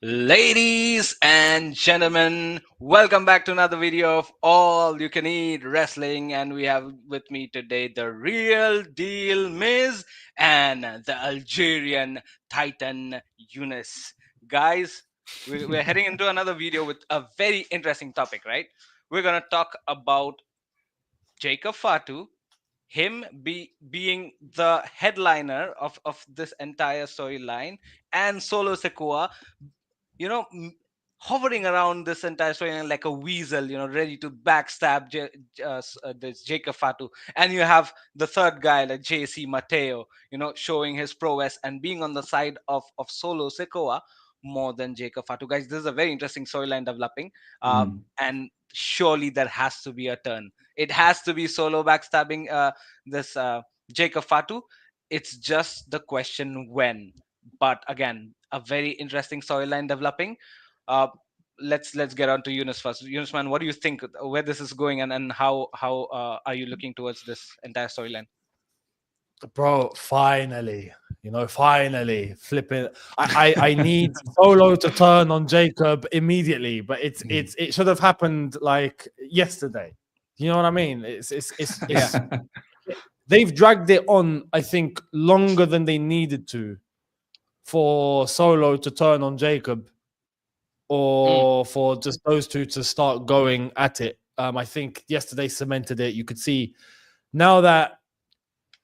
Ladies and gentlemen, welcome back to another video of All You Can Eat Wrestling. And we have with me today the real deal Miz and the Algerian Titan Younes. Guys, we're heading into another video with a very interesting topic, right? We're going to talk about Jacob Fatu, being the headliner of this entire storyline, and Solo Sikoa, you know, hovering around this entire story like a weasel, ready to backstab this Jacob Fatu. And you have the third guy, like JC Mateo, showing his prowess and being on the side of Solo Sikoa more than Jacob Fatu. Guys, this is a very interesting storyline developing. And surely there has to be a turn. It has to be Solo backstabbing this Jacob Fatu. It's just the question when. But again, a very interesting storyline developing. Uh, let's get on to Younes first. Younes, man, what do you think where this is going, and how are you looking towards this entire storyline? Bro, finally, finally flipping. I need Solo to turn on Jacob immediately, but it should have happened like yesterday. You know what I mean? It's they've dragged it on, I think, longer than they needed to for Solo to turn on Jacob or for just those two to start going at it. I think yesterday cemented it. You could see now that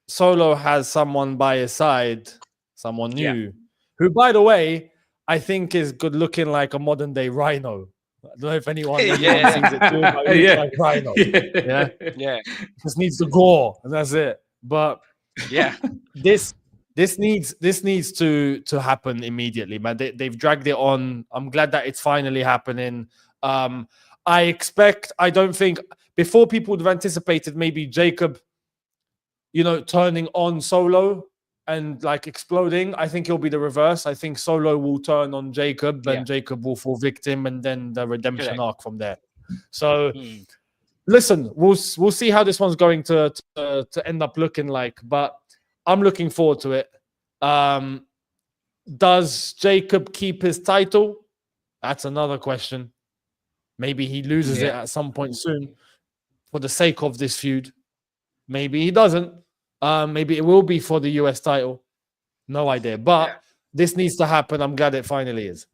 Solo has someone by his side, someone new, who, by the way, I think is good looking like a modern day Rhino. I don't know if anyone sees it too, but he looks like Rhino. Yeah. Just needs to gore, and that's it. But this needs to happen immediately, man. They've dragged it on. I'm glad that it's finally happening. I don't think before people would have anticipated maybe Jacob, turning on Solo and like exploding. I think it'll be the reverse. I think Solo will turn on Jacob and Jacob will fall victim, and then the redemption arc from there. So listen, we'll see how this one's going to end up looking like, but I'm looking forward to it. Does Jacob keep his title? That's another question. Maybe he loses it at some point soon for the sake of this feud. Maybe he doesn't. Maybe it will be for the US title. No idea. But this needs to happen. I'm glad it finally is.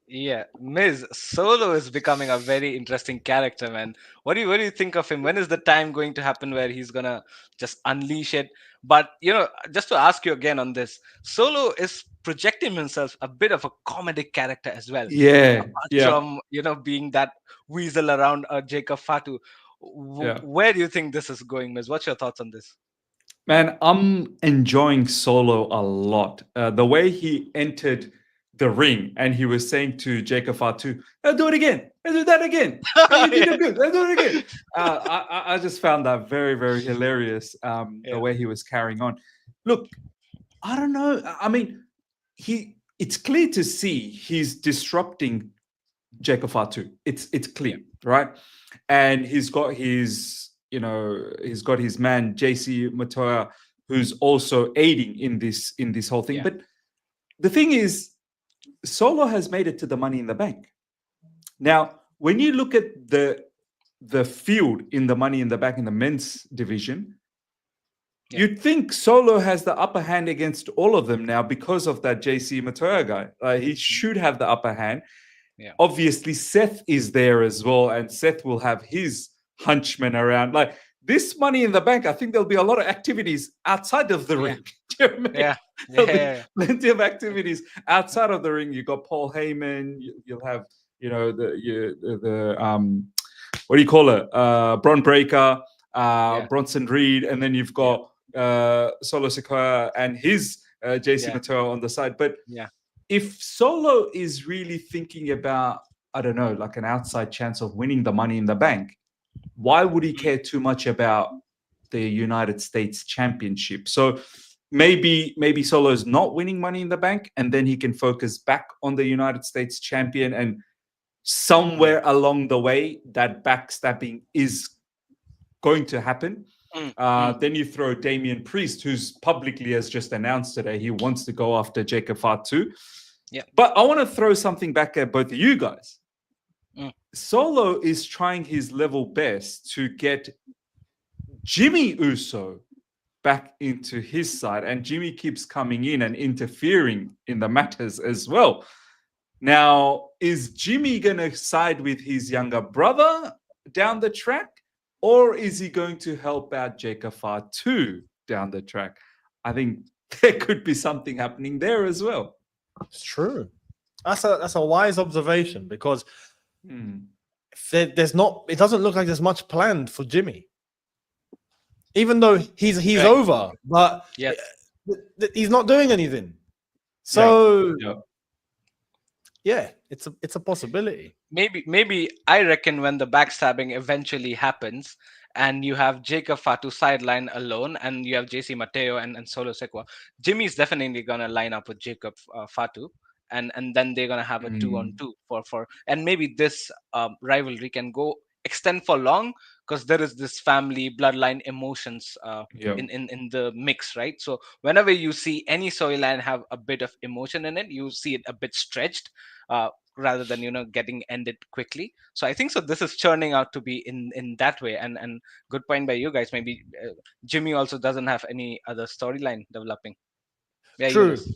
Yeah, Miz, Solo is becoming a very interesting character, man. What do you think of him? When is the time going to happen where he's gonna just unleash it? But just to ask you again on this, Solo is projecting himself a bit of a comedic character as well. Apart from being that weasel around Jacob Fatu. Where do you think this is going, Miz? What's your thoughts on this? Man, I'm enjoying Solo a lot. The way he entered the ring and he was saying to Jacob Fatu, "I'll do it again. I'll do that again. I'll do it again." I just found that very, very hilarious. The way he was carrying on. Look, I don't know. I mean, it's clear to see he's disrupting Jacob Fatu. It's clear, right? And he's got his man JC Matoya, who's also aiding in this whole thing. But the thing is, Solo has made it to the Money in the Bank. Now, when you look at the field in the Money in the Bank in the men's division, you'd think Solo has the upper hand against all of them now because of that JC Matoya guy. He should have the upper hand. Obviously, Seth is there as well, and Seth will have his henchmen around. Like this Money in the Bank, I think there'll be a lot of activities outside of the ring. Do you know what I mean? Plenty of activities outside of the ring. You got Paul Heyman. You'll have the what do you call it? Braun Breaker, Bronson Reed, and then you've got Solo Sikoa and his JC Mateo on the side. But if Solo is really thinking about, I don't know, like an outside chance of winning the Money in the Bank, why would he care too much about the United States Championship? So maybe Solo is not winning Money in the Bank, and then he can focus back on the United States Champion, and somewhere along the way, that backstabbing is going to happen. Then you throw Damian Priest, who's publicly has just announced today he wants to go after Jacob Fatu. Yeah. But I want to throw something back at both of you guys. Mm. Solo is trying his level best to get Jimmy Uso back into his side, and Jimmy keeps coming in and interfering in the matters as well. Now, is Jimmy going to side with his younger brother down the track, or is he going to help out Jacob Fatu down the track? I think there could be something happening there as well. It's true. That's a wise observation, because Hmm. there's not. It doesn't look like there's much planned for Jimmy, even though he's Right. over, but Yes. he's not doing anything. So Yeah. yeah, it's a possibility. Maybe I reckon when the backstabbing eventually happens and you have Jacob Fatu sideline alone and you have JC Mateo and Solo Sikoa, Jimmy's definitely gonna line up with Jacob Fatu, and then they're gonna have a 2-on-2 for and maybe this rivalry can go extend for long, because there is this family bloodline emotions Yeah. in the mix, right? So whenever you see any storyline have a bit of emotion in it, you see it a bit stretched, rather than getting ended quickly. So I think so this is churning out to be in that way. And good point by you guys. Maybe Jimmy also doesn't have any other storyline developing. Yeah, True. Younes.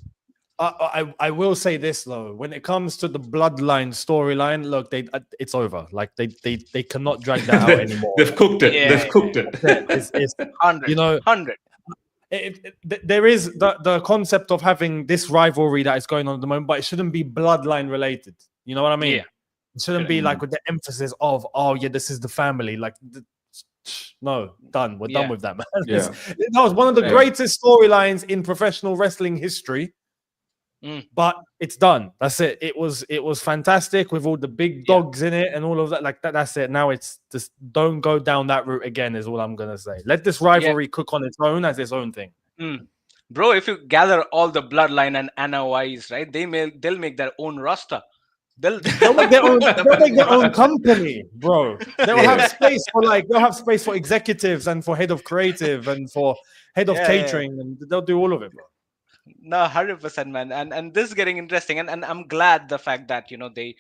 I will say this though, when it comes to the bloodline storyline, look, it's over. Like they cannot drag that out anymore. They've cooked it. Yeah, They've cooked it. It's 100, you know, 100. there is the concept of having this rivalry that is going on at the moment, but it shouldn't be bloodline related. You know what I mean? Yeah. It shouldn't be like with the emphasis of, oh yeah, this is the family. Like, no, done. We're done with that, man. Yeah. That was one of the Yeah. greatest storylines in professional wrestling history. But it's done. That's it. It was fantastic with all the big dogs in it and all of that. Like that's it. Now it's just don't go down that route again, is all I'm gonna say. Let this rivalry cook on its own as its own thing. Bro, if you gather all the bloodline and NOIs, right, they'll make their own roster. They'll make their own company, bro. They'll have space for executives and for head of creative and for head of catering, and they'll do all of it, bro. No, 100%, man. And this is getting interesting, and I'm glad the fact that they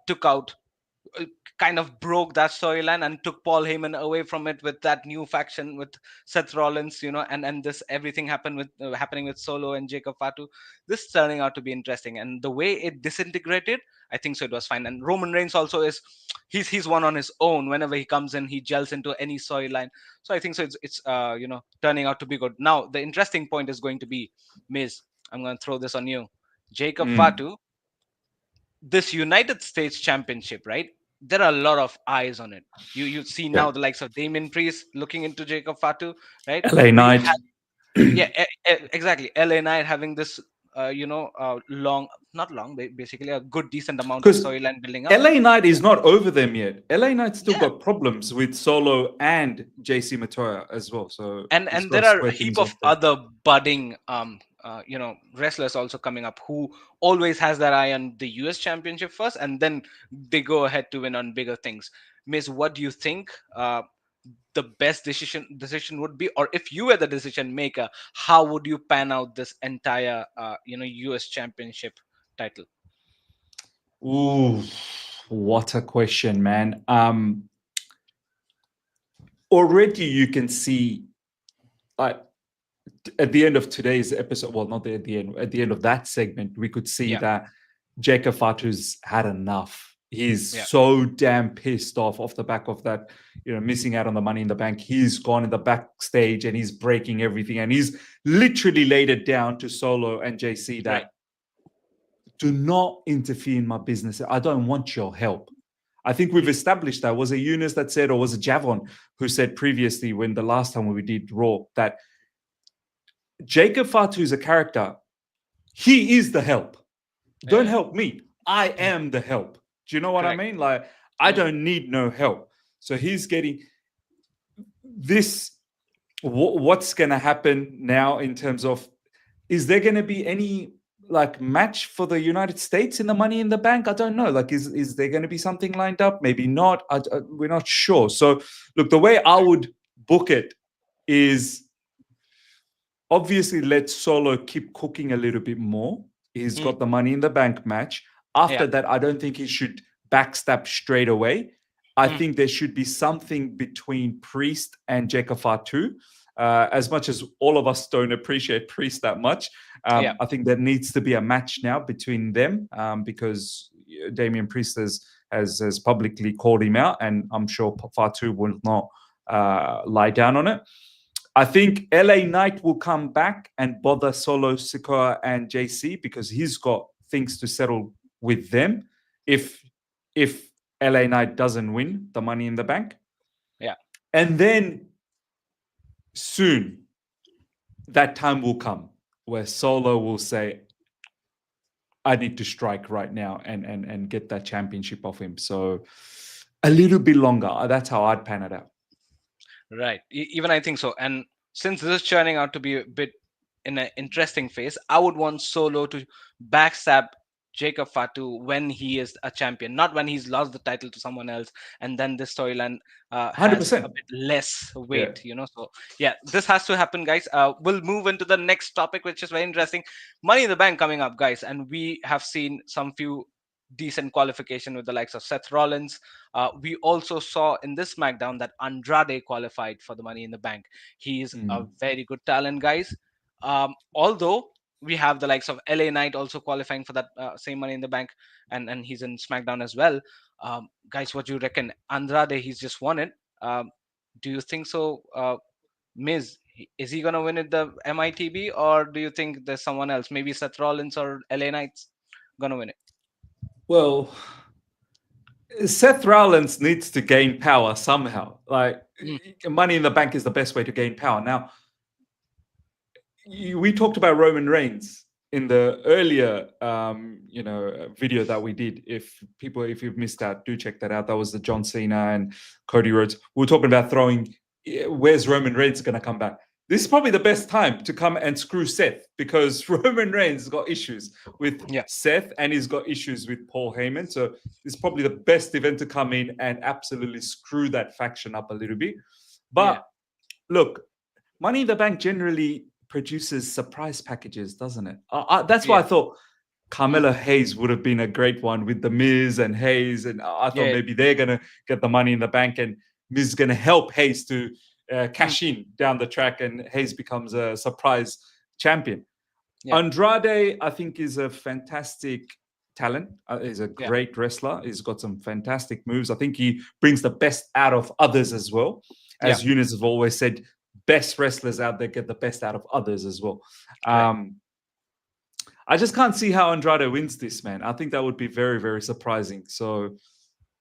took out, kind of broke that storyline and took Paul Heyman away from it with that new faction with Seth Rollins, and this everything happened with happening with Solo and Jacob Fatu. This is turning out to be interesting, and the way it disintegrated, I think so it was fine. And Roman Reigns also he's one on his own. Whenever he comes in, he gels into any storyline. So I think so it's turning out to be good. Now the interesting point is going to be, Miz, I'm going to throw this on you. Jacob Fatu, this United States Championship, right? There are a lot of eyes on it. You see now the likes of Damien Priest looking into Jacob Fatu, right? LA Knight. Exactly. LA Knight having this, basically a good decent amount of storyline building up. LA Knight is not over them yet. LA Knight still got problems with Solo and JC Matoya as well. So and there are a heap of other budding wrestlers also coming up who always has their eye on the US Championship first, and then they go ahead to win on bigger things. Miss, what do you think the best decision would be, or if you were the decision maker, how would you pan out this entire US Championship title? Ooh, what a question, man. Already you can see at the end of today's episode, well, not at the end of that segment, we could see that Jacob Fatu's had enough. He's so damn pissed off the back of that, missing out on the Money in the Bank. He's gone in the backstage and he's breaking everything. And he's literally laid it down to Solo and JC that do not interfere in my business. I don't want your help. I think we've established that. Was it Younes that said, or was it Javon who said previously when the last time we did Raw, that Jacob Fatu is a character. He is the help. Don't help me. I am the help. Do you know what I mean? Like, I don't need no help. So he's getting this. What's going to happen now in terms of, is there going to be any match for the United States in the Money in the Bank? I don't know. Is there going to be something lined up? Maybe not. We're not sure. So look, the way I would book it is obviously let Solo keep cooking a little bit more. He's got the Money in the Bank match. After that, I don't think he should backstab straight away. I think there should be something between Priest and Jacob Fatu. As much as all of us don't appreciate Priest that much, I think there needs to be a match now between them because Damian Priest has publicly called him out, and I'm sure Fatu will not lie down on it. I think LA Knight will come back and bother Solo, Sikoa, and JC because he's got things to settle with them. If LA Knight doesn't win the Money in the Bank, and then soon that time will come where Solo will say, "I need to strike right now and get that championship off him." So a little bit longer. That's how I'd pan it out. Right. Even I think so. And since this is churning out to be a bit in an interesting phase, I would want Solo to backstab Jacob Fatu when he is a champion, not when he's lost the title to someone else, and then this storyline has 100%. a bit less weight, So yeah, this has to happen, guys. We'll move into the next topic, which is very interesting. Money in the Bank coming up, guys, and we have seen some few decent qualification with the likes of Seth Rollins. We also saw in this SmackDown that Andrade qualified for the Money in the Bank. He is a very good talent, guys. Although we have the likes of LA Knight also qualifying for that same Money in the Bank, and he's in SmackDown as well. Guys, what do you reckon? Andrade, he's just won it. Do you think so? Miz, is he gonna win it the MITB, or do you think there's someone else, maybe Seth Rollins or LA Knight's gonna win it? Well, Seth Rollins needs to gain power somehow. Like Money in the Bank is the best way to gain power. Now, we talked about Roman Reigns in the earlier, video that we did. If you've missed that, do check that out. That was the John Cena and Cody Rhodes. We were talking about where's Roman Reigns going to come back? This is probably the best time to come and screw Seth because Roman Reigns has got issues with Seth and he's got issues with Paul Heyman. So it's probably the best event to come in and absolutely screw that faction up a little bit. But look, Money in the Bank generally produces surprise packages, doesn't it? That's why I thought Carmelo Hayes would have been a great one with the Miz and Hayes. And I thought maybe they're going to get the Money in the Bank and Miz is going to help Hayes to cash in down the track and Hayes becomes a surprise champion. Andrade, I think, is a fantastic talent. He's a great wrestler. He's got some fantastic moves. I think he brings the best out of others as well. As Younes have always said, best wrestlers out there get the best out of others as well. I just can't see how Andrade wins this, man. I think that would be very, very surprising. So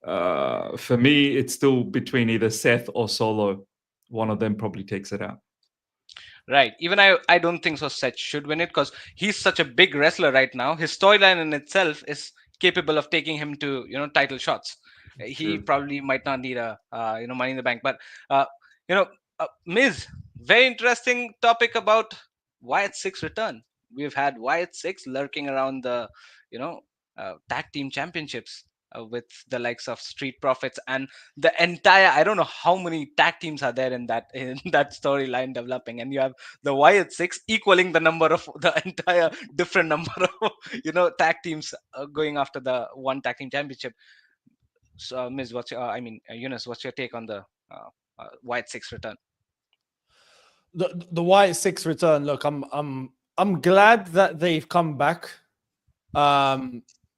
for me, it's still between either Seth or Solo. One of them probably takes it out. Right. Even I don't think so Seth should win it because he's such a big wrestler right now. His storyline in itself is capable of taking him to, title shots. He probably might not need a, Money in the Bank. But, Miz, very interesting topic about Wyatt Sicks return. We've had Wyatt Sicks lurking around the, tag team championships. With the likes of Street Profits and the entire, I don't know how many tag teams are there in that storyline developing, and you have the Wyatt Sicks equaling the number of the entire different number of tag teams going after the one tag team championship. So, Miz, Younes, what's your take on the Wyatt Sicks return? The Wyatt Sicks return. Look, I'm glad that they've come back.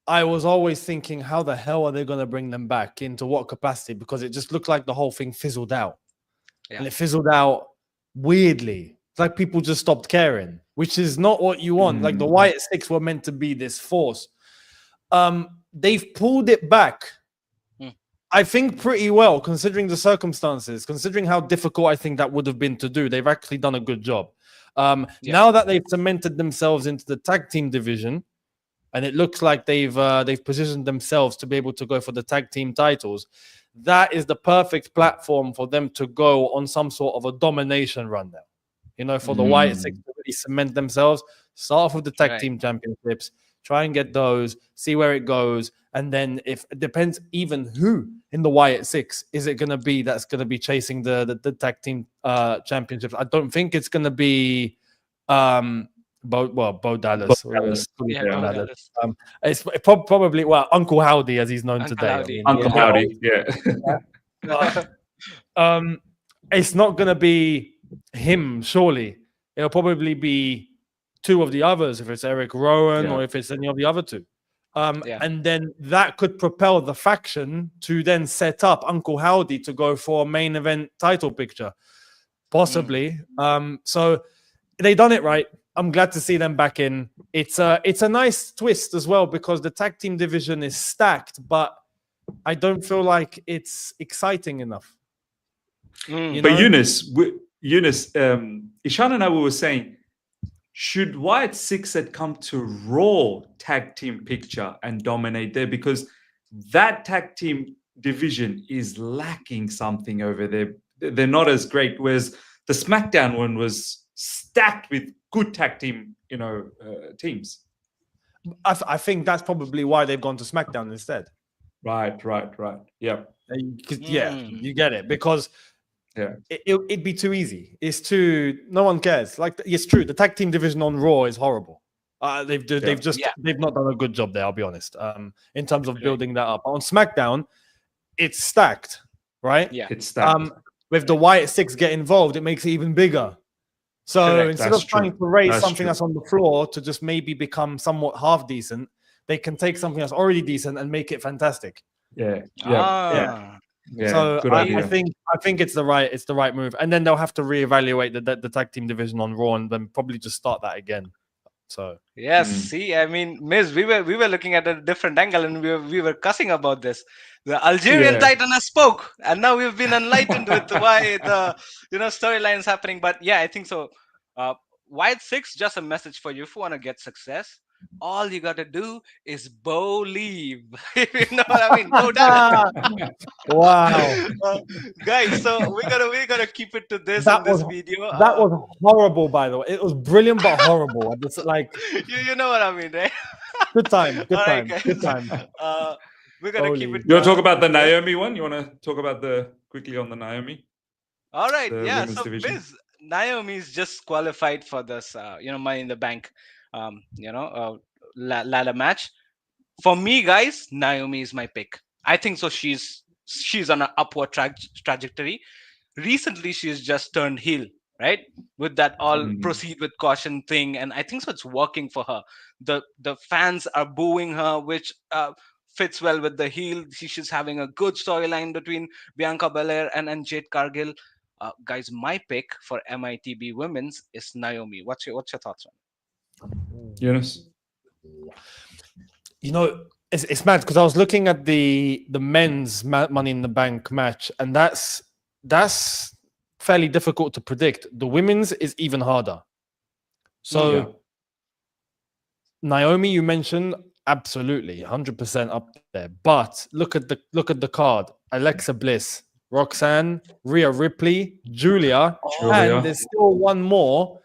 I was always thinking, how the hell are they going to bring them back? Into what capacity? Because it just looked like the whole thing fizzled out. And it fizzled out weirdly. It's like people just stopped caring, which is not what you want. Like the Wyatt Sicks were meant to be this force. They've pulled it back, I think, pretty well, considering the circumstances, considering how difficult I think that would have been to do. They've actually done a good job. Now that they've cemented themselves into the tag team division, and it looks like they've positioned themselves to be able to go for the tag team titles, that is the perfect platform for them to go on some sort of a domination run now. For the Wyatt Sicks to really cement themselves, start off with the tag team championships, try and get those, see where it goes, and then if it depends even who in the Wyatt Sicks is it going to be that's going to be chasing the tag team championships. I don't think it's going to be Bo Dallas. Dallas. Yeah, Yeah. Bo Dallas. Dallas. It's probably Uncle Howdy as he's known Uncle today. Howdy. Uncle Yeah. Howdy. Yeah. But, it's not going to be him, surely. It'll probably be two of the others, if it's Eric Rowan Yeah. or if it's any of the other two. Yeah. And then that could propel the faction to then set up Uncle Howdy to go for a main event title picture, possibly. So they done it right. I'm glad to see them back in. It's a nice twist as well because the tag team division is stacked, but I don't feel like it's exciting enough. You But know? Younes, Ishan and I were saying, should Wyatt Sicks had come to Raw tag team picture and dominate there, because that tag team division is lacking something over there. They're not as great. Whereas the SmackDown one was stacked with good tag team, teams. I think that's probably why they've gone to SmackDown instead. Right. Yeah. Yeah, you get it, because Yeah. it'd be too easy. It's too, no one cares. Like, it's true, the tag team division on Raw is horrible. They've not done a good job there, I'll be honest, in terms of building that up. On SmackDown, it's stacked, right? Yeah. It's stacked. With the Wyatt Sicks get involved, it makes it even bigger. So Correct. instead That's of trying true. to raise That's something true. that's on the floor to just maybe become somewhat half decent, they can take something that's already decent and make it fantastic. Yeah. Yeah. So Good I idea. think it's the right move, and then they'll have to reevaluate the tag team division on Raw, and then probably just start that again. So Yes, see, I mean, Miz, we were looking at a different angle, and we were cussing about this. The Algerian Yeah. Titan has spoke, and now we've been enlightened with why the storylines happening. But yeah, I think so. Wyatt Sicks, just a message for you: if you want to get success, all you got to do is believe. You know what I mean? Bo Dallas. wow, Guys, so we're gonna keep it to this That in this was- video. that was horrible, by the way. It was brilliant but horrible. It's like you know what I mean, right? good time. All right, guys. Good time. We're gonna keep Holy- it. You want to talk about the Naomi one? You want to talk about quickly on the Naomi? All right, the yeah. women's So division? Miz, Naomi's just qualified for this, Money in the Bank, ladder match. For me, guys, Naomi is my pick. I think so. She's on an upward trajectory. Recently, she's just turned heel, right? With that all proceed with caution thing, and I think so. It's working for her. The fans are booing her, which fits well with the heel. She's having a good storyline between Bianca Belair and Jade Cargill. Guys, my pick for MITB Women's is Naomi. What's your thoughts on? Younes? It's mad because I was looking at the men's Money in the Bank match, and that's fairly difficult to predict. The women's is even harder. So Yeah. Naomi, you mentioned, absolutely 100% up there. But look at the card: Alexa Bliss, Roxanne, Rhea Ripley, Julia, and there's still one more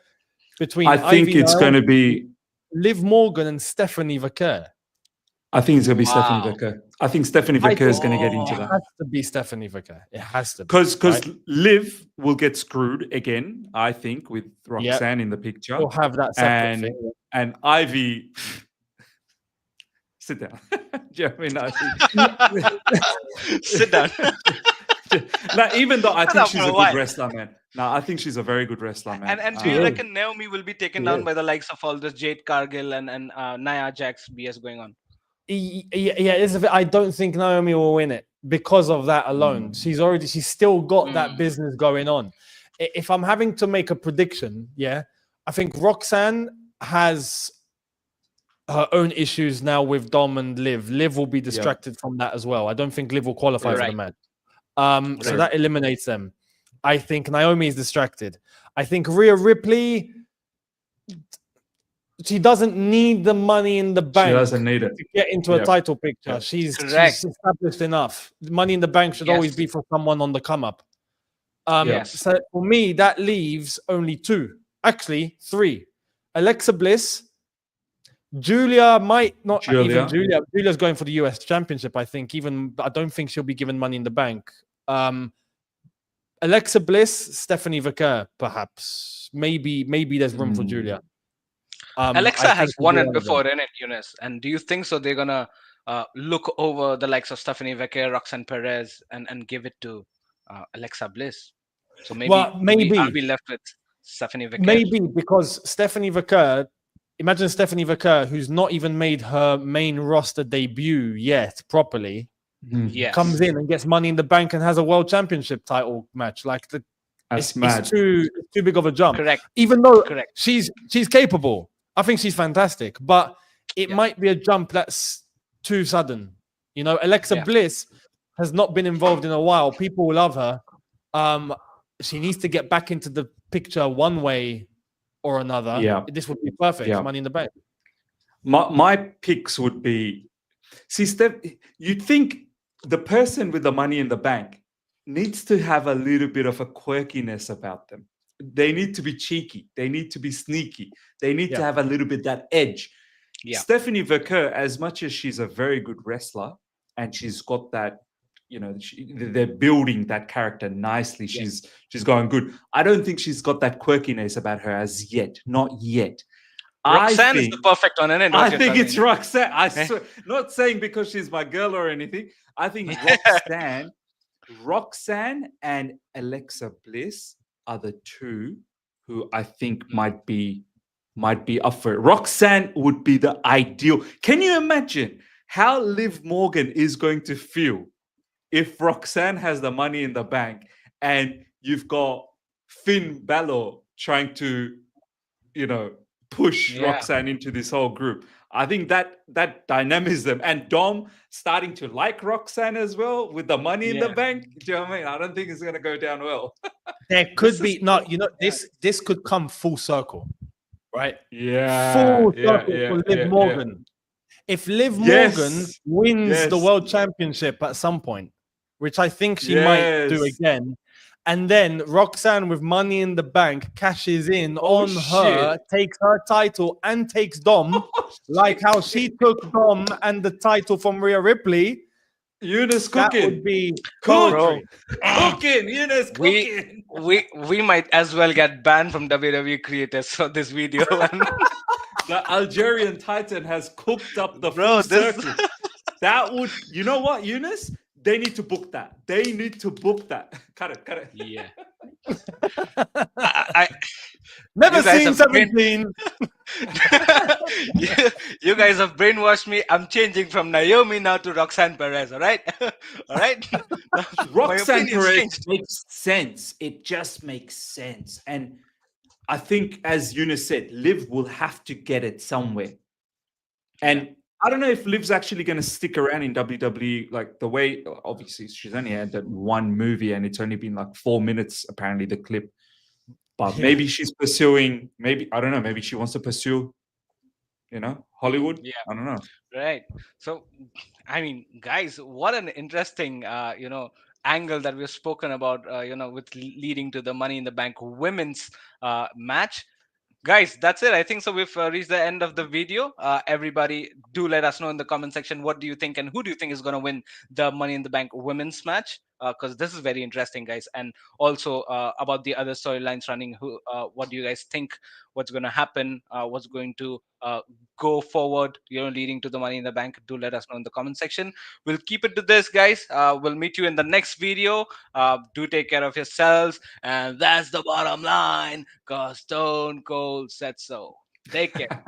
between. I think Ivy it's Nile, going to be. Liv Morgan and Stephanie Vaquer. I think it's going to be Wow. Stephanie Vaquer. I think Stephanie Vaquer is going to get into It that. has to be Stephanie Vaquer. It has to be. Because right? Liv will get screwed again, I think, with Roxanne in the picture. We'll have that separate thing. And Ivy. Sit down. Do you know what I mean? Sit down. Now, even though I think up, she's bro, a why? good wrestler, man. No, I think she's a very good wrestler, man. And do you reckon Naomi will be taken down by the likes of all this Jade Cargill and Nia Jax BS going on? Yeah, I don't think Naomi will win it because of that alone. She's still got that business going on. If I'm having to make a prediction, I think Roxanne has her own issues now with Dom and Liv. Liv will be distracted from that as well. I don't think Liv will qualify for the match. So that eliminates them. I think Naomi is distracted. I think Rhea Ripley, she doesn't need the Money in the Bank. She doesn't need it. To get into a title picture. Yeah. She's Correct. established enough. Money in the Bank should always be for someone on the come up. Yes. So for me, that leaves only two. Actually, three. Alexa Bliss. Julia might not even Julia. Julia's going for the US Championship, I think. I don't think she'll be given Money in the Bank. Alexa Bliss, Stephanie Vaquer, perhaps. Maybe there's room for Julia. I Alexa think has he'll won be it one of them. before in it, Eunice. And do you think so? They're gonna look over the likes of Stephanie Veke, Roxanne Perez, and give it to Alexa Bliss. So maybe Well, I'll maybe, be left with Stephanie Veke. maybe because Stephanie Vaquer, imagine Stephanie Vaquer, who's not even made her main roster debut yet properly, Mhm. comes Yes, in and gets Money in the Bank and has a World Championship title match. Like That's it's mad. too big of a jump. correct, Even though correct. she's capable, I think she's fantastic, but it Yeah, might be a jump that's too sudden. You know, Alexa yeah, Bliss has not been involved in a while. People love her. Um, she needs to get back into the picture one way or another. Yeah, This would be perfect. yeah. Money in the Bank. My picks would be, see, Steph, you'd think the person with the money in the bank needs to have a little bit of a quirkiness about them. They need to be cheeky. They need to be sneaky. They need to Yeah, have a little bit that edge. yeah, Stephanie Verker, as much as she's a very good wrestler and she's got that, they're building that character nicely. yeah. She's going good. I don't think she's got that quirkiness about her as yet. Not yet. I Roxanne is the think perfect one, isn't it? I What you're think telling it's me? Roxanne. I Eh? swear, not saying because she's my girl or anything. I think Roxanne and Alexa Bliss are the two who I think might be up for it. Roxanne would be the ideal. Can you imagine how Liv Morgan is going to feel if Roxanne has the money in the bank and you've got Finn Balor trying to, you know, push Yeah, Roxanne into this whole group? I think that dynamism and Dom starting to like Roxanne as well with the money in the yeah. bank. Do you know what I mean? I don't think it's gonna go down well. there This could is be no. You know, yeah, this could come full circle, right? Yeah, Full yeah, circle yeah, for Liv yeah, yeah. Morgan. If Liv Morgan Yes, wins the yes, world championship at some point, which I think she might do yes. again, and then Roxanne with Money in the Bank cashes in Oh on her, shit. takes her title and takes Dom, Oh like how she shit. took Dom and the title from Rhea Ripley, Eunice that would cooking. be Cook. bro. poetry. Cooking. Eunice we cooking. we might as well get banned from WWE creators for this video, and The Algerian Titan has cooked up the full bro, this circle. That would, you know what, Eunice? They need to book that. They need to book that. Cut it, cut it. yeah. I Never you guys seen have 17. you, you guys have brainwashed me. I'm changing from Naomi now to Roxanne Perez. All right, all right. My Roxanne opinion's Perez changed. makes sense. It just makes sense. And I think, as Eunice said, Liv will have to get it somewhere. Yeah, And I don't know if Liv's actually going to stick around in WWE like the way, obviously, she's only had that one movie and it's only been like 4 minutes, apparently, the clip. But Yeah. maybe she's pursuing, maybe, I don't know, maybe she wants to pursue, Hollywood. yeah. I don't know. Right. So, I mean, guys, what an interesting, angle that we've spoken about, with leading to the Money in the Bank women's match. Guys, that's it. I think so. We've reached the end of the video. Everybody, do let us know in the comment section what do you think and who do you think is going to win the Money in the Bank women's match? Because this is very interesting, guys. And also about the other storylines running. What do you guys think? What's going to happen? What's going to go forward? Leading to the Money in the Bank. Do let us know in the comment section. We'll keep it to this, guys. We'll meet you in the next video. Do take care of yourselves, and that's the bottom line. Cause Stone Cold said so. Take care.